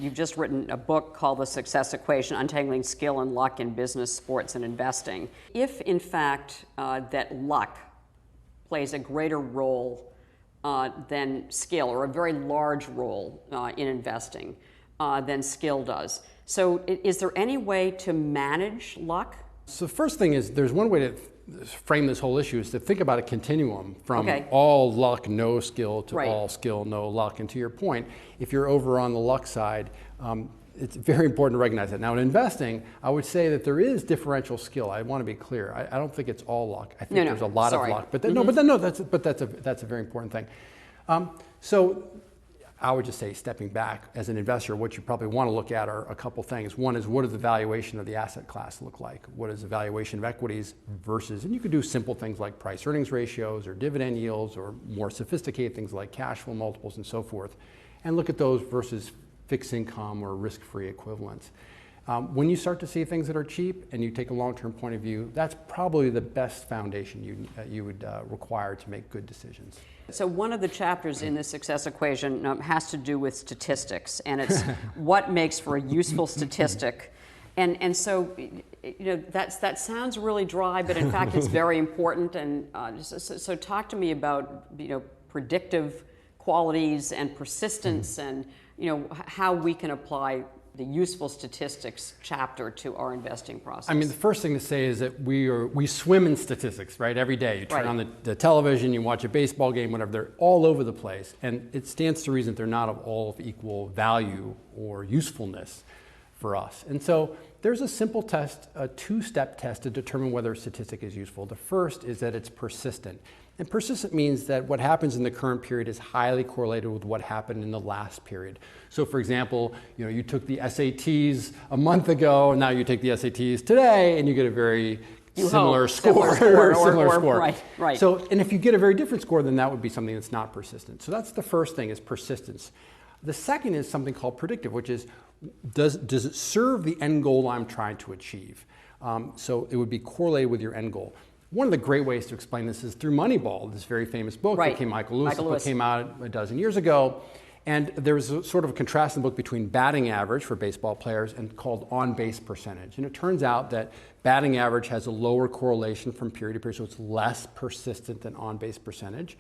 You've just written a book called The Success Equation, Untangling Skill and Luck in Business, Sports, and Investing. If, in fact, that luck plays a greater role than skill, or a very large role in investing than skill does. So is there any way to manage luck? So the first thing is, there's one way to frame this whole issue is to think about a continuum from all luck, no skill, to all skill, no luck. And to your point, if you're over on the luck side, it's very important to recognize that. Now in investing, I would say that there is differential skill. I want to be clear. I don't think it's all luck. I think there's a lot of luck. But that's a very important thing. So I would just say, stepping back as an investor, what you probably want to look at are a couple things. One is, what does the valuation of the asset class look like? What is the valuation of equities versus, and you could do simple things like price earnings ratios or dividend yields, or more sophisticated things like cash flow multiples and so forth, and look at those versus fixed income or risk-free equivalents. When you start to see things that are cheap and you take a long-term point of view, that's probably the best foundation you would require to make good decisions. So one of the chapters in the success equation has to do with statistics, and it's what makes for a useful statistic. And so, that sounds really dry, but in fact it's very important. And so talk to me about predictive qualities and persistence, and how we can apply the useful statistics chapter to our investing process. I mean, the first thing to say is that we swim in statistics, right? Every day. You turn on the television, you watch a baseball game, whatever, they're all over the place. And it stands to reason that they're not all of equal value or usefulness for us. And so there's a simple test, a two-step test to determine whether a statistic is useful. The first is that it's persistent. And persistent means that what happens in the current period is highly correlated with what happened in the last period. So for example, you took the SATs a month ago, and now you take the SATs today, and you get a very similar score. Right. So, and if you get a very different score, then that would be something that's not persistent. So that's the first thing, is persistence. The second is something called predictive, which is, does it serve the end goal I'm trying to achieve? So it would be correlated with your end goal. One of the great ways to explain this is through Moneyball, this very famous book that Michael Lewis came out a dozen years ago. And there was a sort of a contrast in the book between batting average for baseball players and called on-base percentage. And it turns out that batting average has a lower correlation from period to period, so it's less persistent than on-base percentage.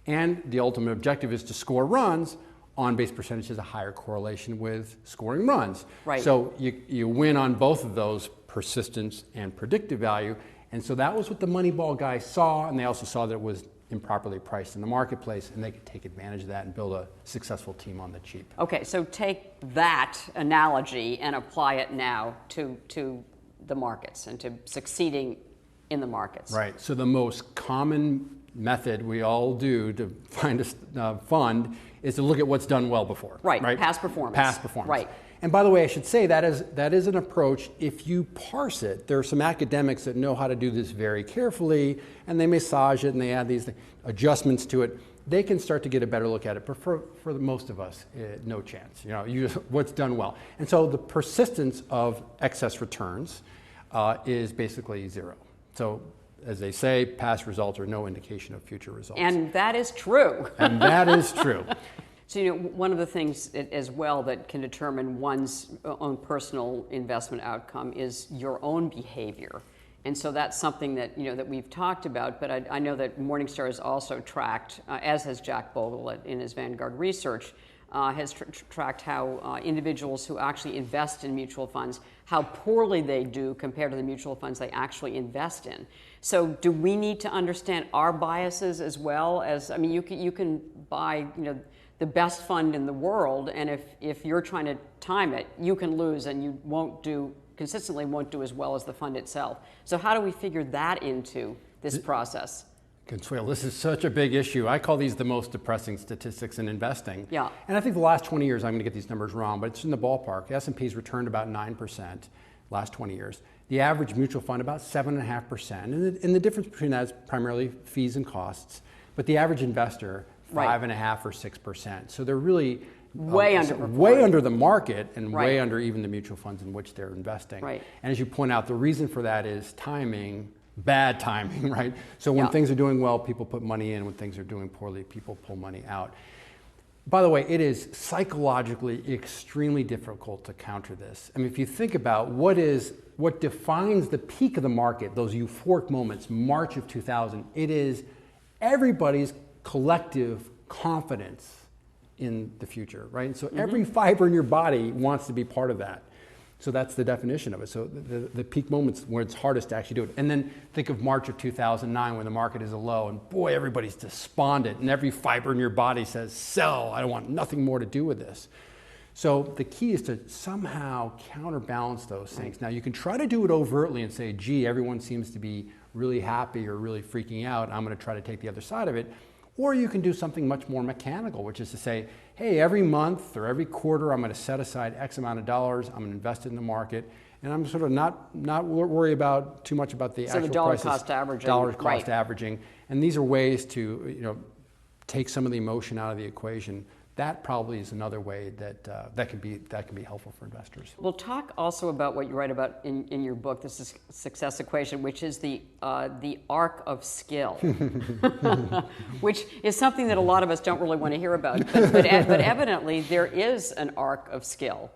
And the ultimate objective is to score runs. On-base percentage has a higher correlation with scoring runs. So you win on both of those, persistence and predictive value. And so that was what the Moneyball guys saw, and they also saw that it was improperly priced in the marketplace, and they could take advantage of that and build a successful team on the cheap. Okay, so take that analogy and apply it now to the markets and to succeeding in the markets. Right, so the most common method we all do to find a fund is to look at what's done well before. Right, past performance. Past performance. Right. And by the way, I should say that is an approach. If you parse it, there are some academics that know how to do this very carefully, and they massage it and they add these adjustments to it. They can start to get a better look at it. But for most of us, no chance. What's done well. And so the persistence of excess returns is basically zero. So as they say, past results are no indication of future results. And that is true. And that is true. So, one of the things as well that can determine one's own personal investment outcome is your own behavior. And so that's something that, that we've talked about, but I know that Morningstar has also tracked, as has Jack Bogle in his Vanguard research, has tracked how individuals who actually invest in mutual funds, how poorly they do compared to the mutual funds they actually invest in. So do we need to understand our biases as well as, you can buy, the best fund in the world, and if you're trying to time it, you can lose and you consistently won't do as well as the fund itself. So how do we figure that into this process? Consuelo, this is such a big issue. I call these the most depressing statistics in investing. Yeah. And I think the last 20 years, I'm going to get these numbers wrong, but it's in the ballpark. The S&P's returned about 9% last 20 years. The average mutual fund about 7.5%. And the difference between that is primarily fees and costs. But the average investor, 5.5 or 6%. So they're really way under the market and way under even the mutual funds in which they're investing. Right. And as you point out, the reason for that is timing, bad timing, right? So when things are doing well, people put money in. When things are doing poorly, people pull money out. By the way, it is psychologically extremely difficult to counter this. I mean, if you think about what defines the peak of the market, those euphoric moments, March of 2000, it is everybody's collective confidence in the future, right? And so every fiber in your body wants to be part of that. So that's the definition of it. So the peak moments where it's hardest to actually do it. And then think of March of 2009 when the market is a low and boy, everybody's despondent and every fiber in your body says, sell, I don't want nothing more to do with this. So the key is to somehow counterbalance those things. Now you can try to do it overtly and say, gee, everyone seems to be really happy or really freaking out. I'm gonna try to take the other side of it. Or you can do something much more mechanical, which is to say, hey, every month or every quarter, I'm going to set aside X amount of dollars, I'm going to invest it in the market, and I'm sort of not worry about too much about the actual dollar prices, cost averaging. Dollar cost averaging. And these are ways to take some of the emotion out of the equation. That probably is another way that that can be helpful for investors. We'll talk also about what you write about in your book, This is Success Equation, which is the arc of skill, which is something that a lot of us don't really want to hear about. But evidently there is an arc of skill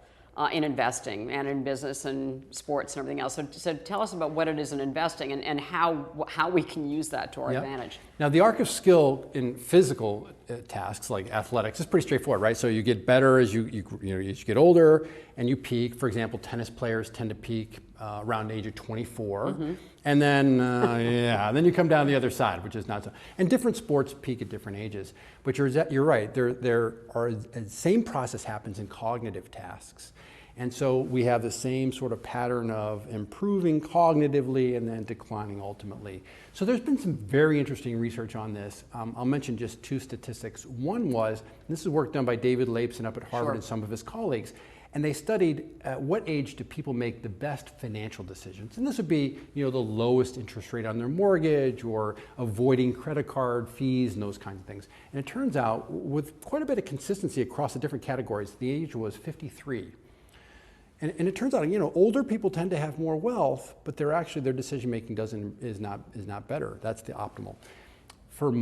in investing and in business and sports and everything else. So tell us about what it is in investing and how we can use that to our advantage. Now the arc of skill in physical tasks like athletics is pretty straightforward, right? So you get better as you get older and you peak. For example, tennis players tend to peak around the age of 24. And then, then you come down the other side, which is not so. And different sports peak at different ages. But you're right, the same process happens in cognitive tasks. And so we have the same sort of pattern of improving cognitively and then declining ultimately. So there's been some very interesting research on this. I'll mention just two statistics. One was, this is work done by David Lapson up at Harvard and some of his colleagues, and they studied at what age do people make the best financial decisions. And this would be the lowest interest rate on their mortgage or avoiding credit card fees and those kinds of things. And it turns out, with quite a bit of consistency across the different categories, the age was 53. And it turns out, older people tend to have more wealth, but their decision making is not better. That's the optimal. For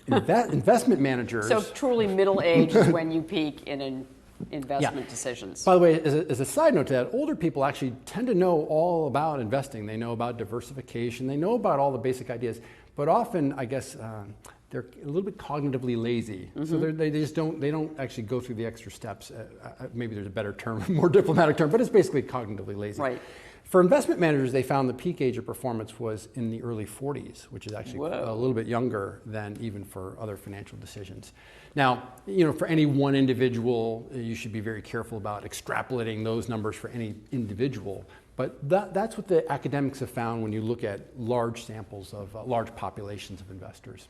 investment managers. So truly middle age is when you peak in investment decisions. By the way, as a side note to that, older people actually tend to know all about investing. They know about diversification. They know about all the basic ideas. But often, I guess, they're a little bit cognitively lazy. So they don't actually go through the extra steps. Maybe there's a better term, more diplomatic term, but it's basically cognitively lazy. Right. For investment managers, they found the peak age of performance was in the early 40s, which is actually a little bit younger than even for other financial decisions. Now, for any one individual, you should be very careful about extrapolating those numbers for any individual. But that's what the academics have found when you look at large samples of large populations of investors.